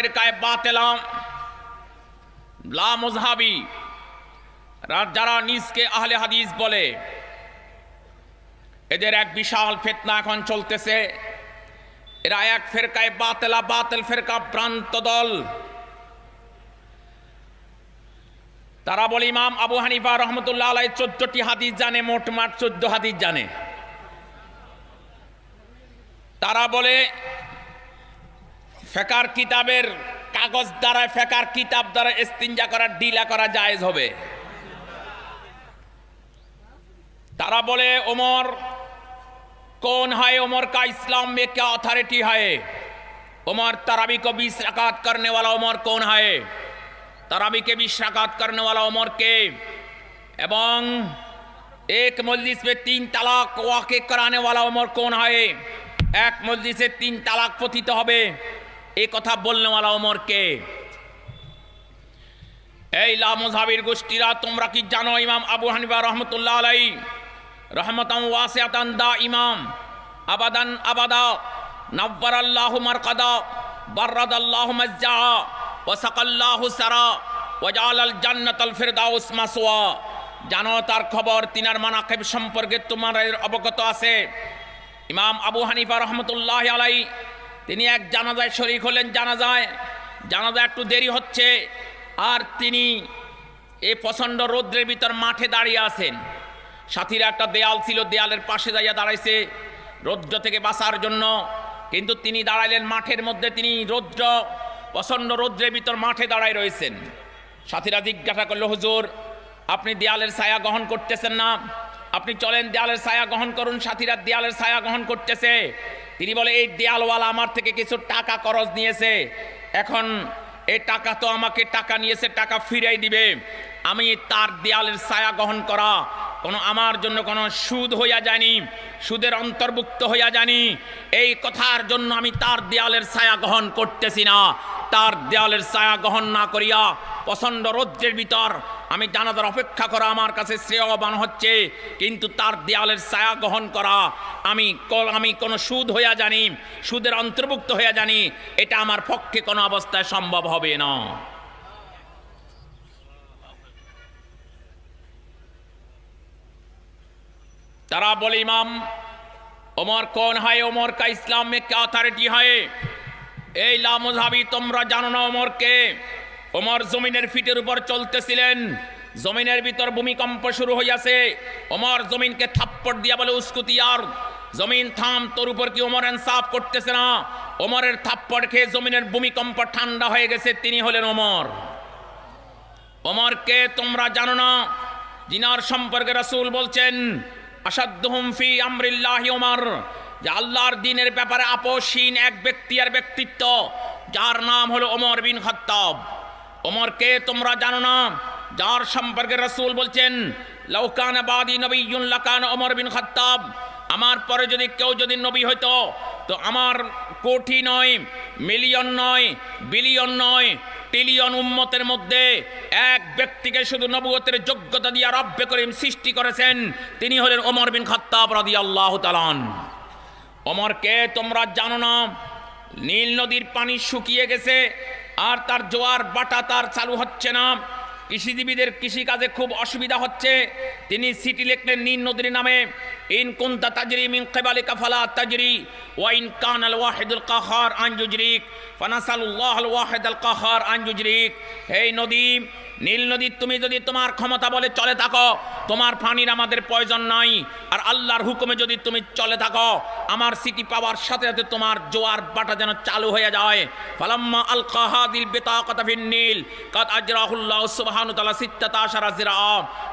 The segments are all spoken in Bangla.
ফেরকায়ে বাতিলা লা মুযহাবি যারা নিজকে আহলে হাদিস বলে, এদের এক বিশাল ফিতনা এখন চলতেছে। এরা এক ফেরকায়ে বাতিলা, বাতিল ফেরকা, ভ্রান্ত দল। তারা বলে ইমাম আবু হানিফা রহমতুল্লাহ আলাইহি 14টি হাদিস জানে, মোটমাট 14 হাদিস জানে। তারা বলে ফিকহের কিতাবের কাগজ দ্বারা, ফিকহের কিতাব দ্বারা ইস্তিনজা করা, ডিলা করা জায়েজ হবে। तारा बोले उमर कौन है, उमर का इस्लाम में क्या अथॉरिटी है, उमर तरावी को 20 रकात करने वाला उमर कौन है, तरावी के 20 रकात करने वाला उमर के, एवं एक मजलिस में 3 तलाक वाक़े कराने वाला उमर कौन है, एक मजलिस से 3 तलाक पतित होबे एक कथा बोलने वाला उमर के। এই লা মুযহাবির গোষ্ঠীরা তোমরা কি জানো ইমাম আবু হানিফা রহমাতুল্লাহ আলাইহি রহমাতান ওয়াসিআতান দা ইমাম আবাদান আবাদা নব্বারাল্লাহু মারকাদা বাররাদাল্লাহু মাজজা ওয়া সাকাল্লাহু সারা ওয়া জাআলাল জান্নাতাল ফিরদাউস মাসওয়া। জানো তার খবর, তিনার মানাকিব সম্পর্কে তোমাদের অবগত আছে। ইমাম আবু হানিফা রহমাতুল্লাহ আলাইহি তিনি এক জানাজায় শরীক হলেন। জানাজা একটু দেরি হচ্ছে, আর তিনি এই প্রচণ্ড রৌদ্রের ভিতর মাঠে দাঁড়িয়ে আছেন। সাথীরা একটা দেয়াল ছিল, দেয়ালের পাশে যাইয়া দাঁড়াইছে রৌদ্র থেকে বাঁচার জন্য, কিন্তু তিনি দাঁড়াইলেন মাঠের মধ্যে। তিনি প্রচণ্ড রৌদ্রের ভিতর মাঠে দাঁড়ায় রয়েছেন। সাথীরা জিজ্ঞাসা করলো, হুজুর আপনি দেয়ালের ছায়া গ্রহণ করতেছেন না, আপনি চলেন দেয়ালের ছায়া গ্রহণ করুন। সাথীরা দেয়ালের ছায়া গ্রহণ করতেছে। তিনি বলে, এই দেয়ালওয়ালা আমার থেকে কিছু টাকা খরচ নিয়েছে, এখন এই টাকা তো আমাকে টাকা নিয়েছে, টাকা ফিরাই দিবে, আমি তার দেয়ালের ছায়া গ্রহণ করা কোনো আমার জন্য কোনো সুদ হইয়া যায়নি, সুদের অন্তর্ভুক্ত হইয়া যায়নি। এই কথার জন্য আমি তার দেয়ালের ছায়া গ্রহণ করতেছি না। তার দেয়ালের ছায়া গ্রহণ না করিয়া প্রচণ্ড রৌদ্রের ভিতর আমি জানাজার অপেক্ষা করা আমার কাছে শ্রেয়বান হচ্ছে, কিন্তু তার দেয়ালের ছায়া গ্রহণ করা আমি কোনো সুদ হইয়া জানি, সুদের অন্তর্ভুক্ত হইয়া জানি, এটা আমার পক্ষে কোনো অবস্থায় সম্ভব হবে না। তারা বলে, ইমাম ওমর কোন হয়, ওমর কা ইসলাম মে क्या अथॉरिटी है। এই লা মুযহাবি তোমরা জানো না ওমরকে। ওমর জমিনের ফিটের উপর চলতেছিলেন, জমিনের ভিতর ভূমিকম্প শুরু হইয়াছে। ওমর জমিনকে থাপ্পড় দিয়া বলে, উস্কুতি আর জমিন থাম, তোর উপর কি ওমর ইনসাফ করতেছে না। ওমরের থাপ্পড় খেয়ে জমিনের ভূমিকম্প ঠান্ডা হয়ে গেছে। তিনি হলেন ওমর। ওমরকে তোমরা জানো না, যিনার সম্পর্কে রাসূল বলছেন আসাদ্দুহুম ফি আমরিল্লাহি ওমর, যে আল্লাহর দ্বীনের ব্যাপারে আপোষহীন এক ব্যক্তি আর ব্যক্তিত্ব, যার নাম হলো ওমর বিন খাত্তাব। ওমরকে তোমরা জানো না, যার সম্পর্কে রাসূল বলছেন লাউ কানা বাদি নবিয়্যুন লাকানা ওমর বিন খাত্তাব, আমার পরে যদি কেউ যদি নবী হইতো তো আমার কোটি নয়, মিলিয়ন নয়, বিলিয়ন নয়, ট্রিলিয়ন উম্মতের মধ্যে এক ব্যক্তিকে শুধু নবুয়তের যোগ্যতা দিয়ে রব্বে করিম সৃষ্টি করেছেন, তিনি হলেন ওমর বিন খাত্তাব রাদিয়াল্লাহু তাআলা আনহু। ওমরকে তোমরা জানো না, নীল নদীর পানি শুকিয়ে গেছে, আর তার জোয়ার বাটা তার চালু হচ্ছে না, কৃষিজীবীদের কৃষিকাজে খুব অসুবিধা হচ্ছে। তিনি সিটি লিখলেন নীল নদীর নামে, ইন কুনতা তাজরি মিন কিবালিকা ফালা তাজরি ওয়া ইন কানাল ওয়াহিদুল কাহার আন ইউজরিক ফানাসালুল্লাহুল ওয়াহিদাল কাহার আন ইউজরিক। হে নদী, নীল নদী, তুমি যদি তোমার ক্ষমতা বলে চলে থাকো, তোমার পানির আমাদের প্রয়োজন নাই, আর আল্লাহর হুকুমে যদি তুমি চলে থাকো, আমার সিটি পাওয়ার সাথে সাথে তোমার জোয়ার বাটা যেন চালু হয়ে যায়। ফালাম্মা আলকাহা দিল বিতাকাতা ফিন নীল কাদ আজরাহুল্লাহু সুবহানাহু ওয়া তাআলা 16 জিরা।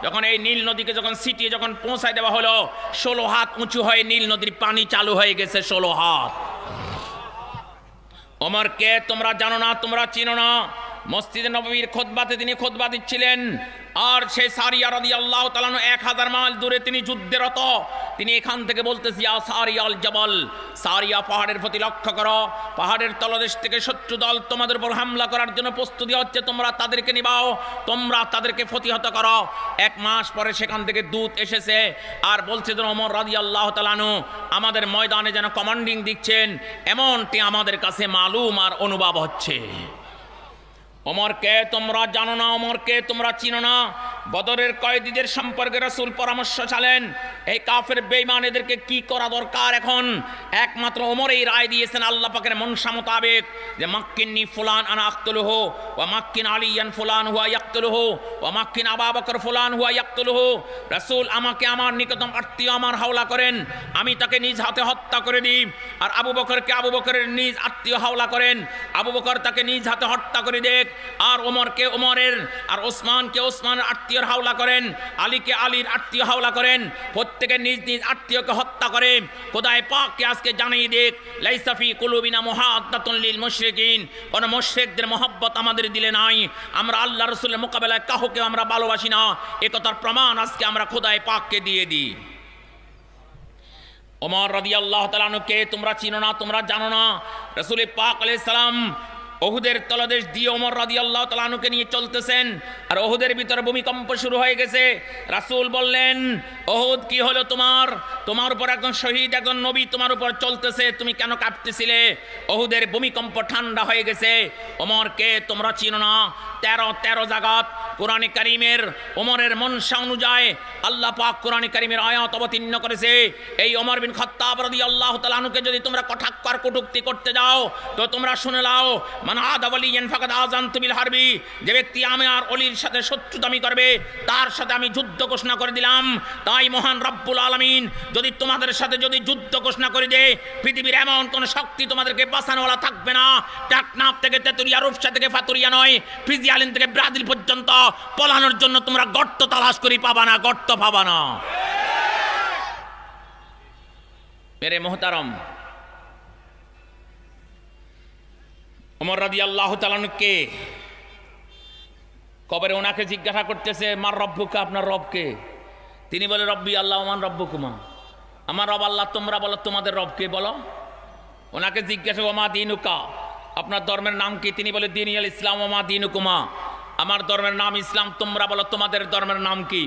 যখন এই নীল নদীকে যখন সিটি যখন পৌঁছায় দেওয়া হলো, 16 হাত উঁচু হয়ে নীল নদীর পানি চালু হয়ে গেছে, 16 হাত। ওমরকে তোমরা জানো না, তোমরা চিনো না। মসজিদে নববীর খুতবাতে তিনি খুতবা দিচ্ছিলেন, আর সে সারিয়া রাদিয়াল্লাহু তাআলা 1000 মাইল দূরে তিনি যুদ্ধরত। তিনি এখান থেকে বলতেছি, ইয়া সারিয়াল জাবাল, সারিয়া পাহাড়ের প্রতি লক্ষ্য করো, পাহাড়ের তলদেশ থেকে শত্রু দল তোমাদের উপর হামলা করার জন্য প্রস্তুতি হচ্ছে, তোমরা তাদেরকে নিবাও, তোমরা তাদেরকে প্রতিহত করো। 1 মাস পরে সেখান থেকে দূত এসেছে আর বলছে যেন ওমর রাদিয়াল্লাহু তাআলা আনহু আমাদের ময়দানে যেন কমান্ডিং দিচ্ছেন, এমনটি আমাদের কাছে মালুম আর অনুভব হচ্ছে। ওমরকে তোমরা জানো না, ওমরকে তোমরা চিনো না। বদরের কয়েদিদের সম্পর্কে রাসূল পরামর্শ চালেন, এই কাফের বেঈমান এদেরকে কি করা দরকার এখন। একমাত্র ওমর এই রায় দিয়েছেন আল্লাহ পাকের মনসা মোতাবেক, যে মাক্কিনি ফুলান আনা আক্তুলুহু ওয়া মাক্কিন আলিয়ান ফুলান হুয়া ইয়াকতুলুহু ওয়া মাক্কিন আবু বকর ফুলান হুয়া ইয়াকতুলুহু। রাসূল আমাকে আমার নিকটতম আত্মীয় আমার হাওলা করেন, আমি তাকে নিজ হাতে হত্যা করে দিই। আর আবু বকরকে আবু বকরের নিজ আত্মীয় হাওলা করেন, আবু বকর তাকে নিজ হাতে হত্যা করে দেখ। আর ওমরকে ওমরের, আর ওসমানকে ওসমানের আত্মীয়র হাওলা করেন, আলীকে আলীর আত্মীয় হাওলা করেন, প্রত্যেকে নিজ নিজ আত্মীয়কে হত্যা করে। খোদায়ে পাককে আজকে জানিয়ে দেখ, লাইসা ফি কুলুবিনা মুহাদ্দাতুন লিল মুশরিকিন, কোন মুশরিকদের মহব্বত আমাদের দিলে নাই। আমরা আল্লাহ রাসূলের মোকাবেলায় কাউকে আমরা ভালোবাসি না, একথার প্রমাণ আজকে আমরা খোদায়ে পাককে দিয়ে দিই। ওমর রাদিয়াল্লাহু তাআলা আনহুকে তোমরা চিনো না, তোমরা জানো না। রাসূল পাক আলাইহিস সালাম ওহুদের তলদেশ দিয়ে ওমর রাদিয়াল্লাহু তাআলা আনহুকে নিয়ে চলতেছেন, আর ওহুদের ভিতরে ভূমিকম্প শুরু হয়ে গেছে। রাসূল বললেন, ওহুদ কি হলো তোমার? তোমার উপর একজন শহীদ, একজন নবী তোমার উপর চলতেছে, তুমি কেন কাঁপতেছিলে? ওহুদের ভূমিকম্প ঠান্ডা হয়ে গেছে। ওমরকে তোমরা চিনো না। 13 জায়গাত কোরআনে কারীমের ওমরের মনসা অনুযায়ী আল্লাহ পাক কোরআনে কারীমের আয়াত অবতীর্ণ করেছে, এই ওমর বিন খাত্তাব রাদিয়াল্লাহু তাআলা আনহুকে যদি তোমরা কটাক্ষ আর কটূক্তি করতে যাও তো তোমরা শুনে নাও, মান আদা ওয়ালিয়ান ফাকাদ আযানতু বিল হারবি, যে ব্যক্তি আমি আর অলির সাথে শত্রুতামি করবে তার সাথে আমি যুদ্ধ ঘোষণা করে দিলাম। তাই মহান রব্বুল আলামিন যদি তোমাদের সাথে যদি যুদ্ধ ঘোষণা করে দেয়, পৃথিবীর এমন কোন শক্তি তোমাদেরকে বাঁচানোওয়ালা থাকবে না। টেকনাফ থেকে তেতুরিয়া, রূপসা থেকে ফাতুরিয়া নয়, ফিজি আইল্যান্ড থেকে ব্রাজিল পর্যন্ত পলানোর জন্য তোমরা গর্ত তালাশ করি পাবা না, গর্ত পাবা না। মেরে মোহতারম, ওমর রাদিয়াল্লাহু তাআলা কে কবরে ওনাকে জিজ্ঞাসা করতেছে, মার রব্বুকা, আপনার রবকে? তিনি বলে, রব্বি আল্লাহ ওমান রব্বুকুমা, আমার রব আল্লাহ, তোমরা বলো তোমাদের রবকে বলো। ওনাকে জিজ্ঞাসা, ওমা দীনুকা, আপনার ধর্মের নাম কি? তিনি বলে, দীনুল ইসলাম ওমা দীনুকুমা, আমার ধর্মের নাম ইসলাম, তোমরা বলো তোমাদের ধর্মের নাম কি?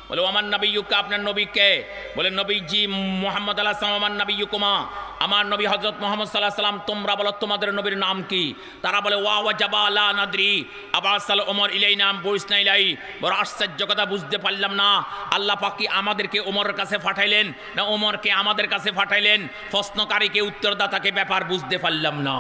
বলে, ওমান নবিয়ুকা, আপনার নবীকে? বলে, নবীজি মুহাম্মদ আলাইহিস সালাম, ওমান নবিয়ুকুমা, আমার নবী হযরত মুহাম্মদ সাল্লাল্লাহু আলাইহি সাল্লাম, তোমরা বলো তোমাদের নবীর নাম কি? তারা বলে, ওয়া ওয়াজাবা লা নাদরি আবাসাল ওমর ইলাইনা বুইসনা ইলাই। বড় আশ্চর্য কথা, বুঝতে পারলাম না আল্লাহ পাক কি আমাদেরকে ওমরের কাছে পাঠাইলেন না ওমরকে আমাদের কাছে পাঠাইলেন? প্রশ্নকারীকে উত্তরদাতাকে ব্যাপার বুঝতে পারলাম না।